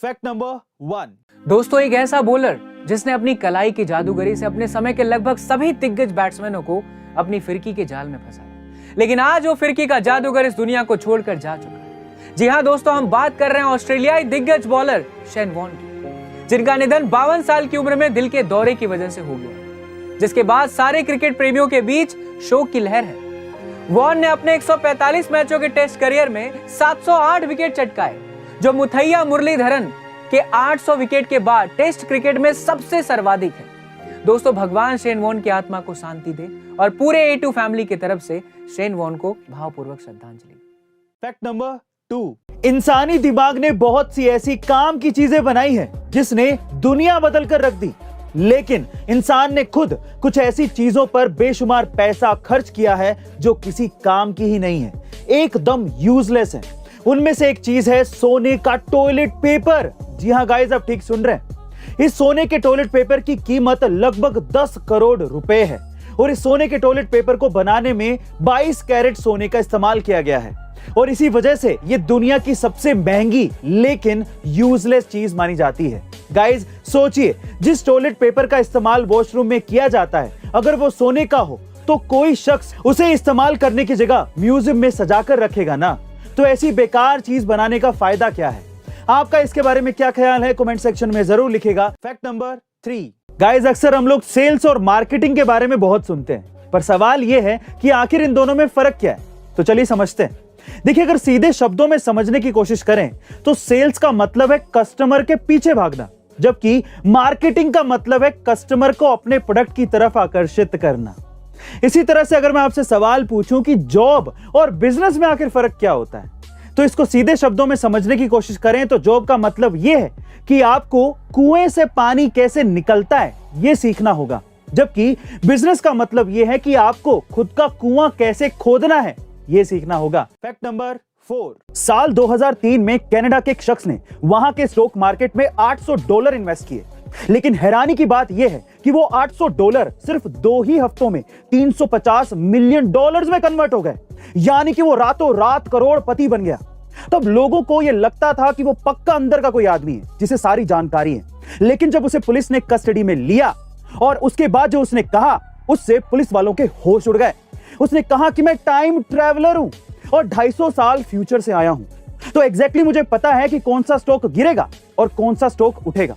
Fact number 1। दोस्तों, एक ऐसा बॉलर जिसने अपनी कलाई की जादूगरी से अपने समय के लगभग सभी दिग्गज बैट्समैनों को अपनी फिरकी के जाल में फंसाया, लेकिन आज वो फिरकी का जादूगर इस दुनिया को छोड़कर जा चुका है। जी हां दोस्तों, हम बात कर रहे हैं ऑस्ट्रेलियाई दिग्गज बॉलर शेन वॉर्न की, जिनका निधन 52 साल की उम्र में दिल के दौरे की वजह से हो गया, जिसके बाद सारे क्रिकेट प्रेमियों के बीच शोक की लहर है। वॉर्न ने अपने 145 मैचों के टेस्ट करियर में 708 विकेट चटकाए, जो मुथैया मुरलीधरन के 800 विकेट के बाद टेस्ट क्रिकेट में सबसे सर्वाधिक है। दोस्तों, भगवान शेन वॉर्न की आत्मा को शांति दे और पूरे A2 फैमिली की तरफ से शेन वॉर्न को भावपूर्वक श्रद्धांजलि। Fact number 2। इंसानी दिमाग ने बहुत सी ऐसी काम की चीजें बनाई है जिसने दुनिया बदल कर रख दी, लेकिन इंसान ने खुद कुछ ऐसी चीजों पर बेशुमार पैसा खर्च किया है जो किसी काम की ही नहीं है, एकदम यूजलेस है। उनमें से एक चीज है सोने का टॉयलेट पेपर। जी हां गाइस, आप ठीक सुन रहे हैं। इस सोने के टॉयलेट पेपर की कीमत लगभग 10 करोड़ रुपए है और इस सोने के टॉयलेट पेपर को बनाने में 22 कैरेट सोने का इस्तेमाल किया गया है और इसी वजह से यह दुनिया की सबसे महंगी लेकिन यूजलेस चीज मानी जाती है। गाइस सोचिए, जिस टॉयलेट पेपर का इस्तेमाल वॉशरूम में किया जाता है, अगर वो सोने का हो तो कोई शख्स उसे इस्तेमाल करने की जगह म्यूजियम में सजाकर रखेगा ना। तो ऐसी बेकार चीज बनाने का फायदा क्या है? आपका इसके बारे में क्या ख्याल है? कमेंट सेक्शन में जरूर लिखिएगा। Fact number 3। गाइस, अक्सर हम लोग सेल्स और मार्केटिंग के बारे में बहुत सुनते हैं, पर सवाल यह है कि आखिर इन दोनों में फर्क क्या है? तो चलिए समझते हैं। देखिए, अगर सीधे शब्दों में समझने की कोशिश करें तो सेल्स का मतलब है कस्टमर के पीछे भागना, जबकि मार्केटिंग का मतलब है कस्टमर को अपने प्रोडक्ट की तरफ आकर्षित करना। इसी तरह से अगर मैं आपसे सवाल पूछूं कि जॉब और बिजनेस में आखिर फर्क क्या होता है, तो इसको सीधे शब्दों में समझने की कोशिश करें तो जॉब का मतलब यह है कि आपको कुएं से पानी कैसे निकलता है यह सीखना होगा, जबकि बिजनेस का मतलब यह है कि आपको खुद का कुआं कैसे खोदना है यह सीखना होगा। Fact number 4। साल 2003 में कनाडा के एक शख्स ने वहां के स्टॉक मार्केट में $800 इन्वेस्ट किए, लेकिन हैरानी की बात यह है कि वो $800 सिर्फ 2 ही हफ्तों में $350 मिलियन में कन्वर्ट हो गए, यानी कि वो रातों रात करोड़पति बन गया। तब लोगों को यह लगता था कि वो पक्का अंदर का कोई आदमी है जिसे सारी जानकारी है, लेकिन जब उसे पुलिस ने कस्टडी में लिया और उसके बाद जो उसने कहा, उससे पुलिस वालों के होश उड़ गए। उसने कहा कि मैं टाइम ट्रैवलर हूं और 250 साल फ्यूचर से आया हूं, तो एग्जैक्टली मुझे पता है कि कौन सा स्टॉक गिरेगा और कौन सा स्टॉक उठेगा।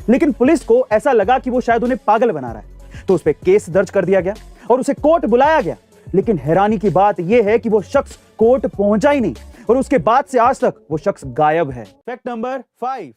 लेकिन पुलिस को ऐसा लगा कि वो शायद उन्हें पागल बना रहा है, तो उस पर केस दर्ज कर दिया गया और उसे कोर्ट बुलाया गया। लेकिन हैरानी की बात यह है कि वो शख्स कोर्ट पहुंचा ही नहीं और उसके बाद से आज तक वो शख्स गायब है। Fact number 5।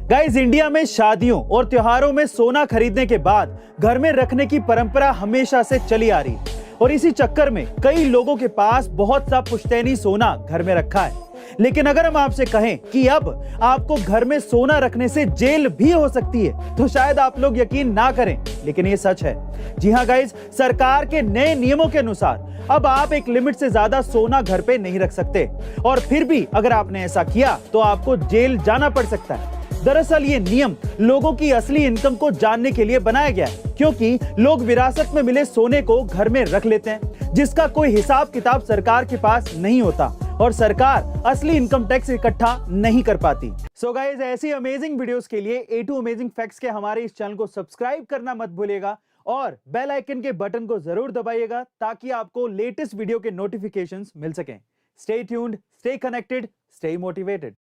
गाइस, इंडिया में शादियों और त्योहारों में सोना खरीदने के बाद घर में रखने की परंपरा हमेशा से चली आ रही है और इसी चक्कर में कई लोगों के पास बहुत सा पुश्तैनी सोना घर में रखा है। लेकिन अगर हम आपसे कहें कि अब आपको घर में सोना रखने से जेल भी हो सकती है, तो शायद आप लोग यकीन ना करें, लेकिन ये सच है। जी हां गाइस, सरकार के नए नियमों के अनुसार अब आप एक लिमिट से ज्यादा सोना घर पे नहीं रख सकते और फिर भी अगर आपने ऐसा किया तो आपको जेल जाना पड़ सकता है। दरअसल ये नियम लोगों की असली इनकम को जानने के लिए बनाया गया है, क्योंकि लोग विरासत में मिले सोने को घर में रख लेते हैं, जिसका कोई हिसाब किताब सरकार के पास नहीं होता और सरकार असली इनकम टैक्स इकट्ठा नहीं कर पाती। सो गाइस, ऐसी अमेजिंग वीडियोस के लिए A2 अमेजिंग फैक्ट्स के हमारे इस चैनल को सब्सक्राइब करना मत भूलिएगा और बेल आइकन के बटन को जरूर दबाइएगा ताकि आपको लेटेस्ट वीडियो के नोटिफिकेशंस मिल सकें। Stay tuned, stay connected, stay motivated.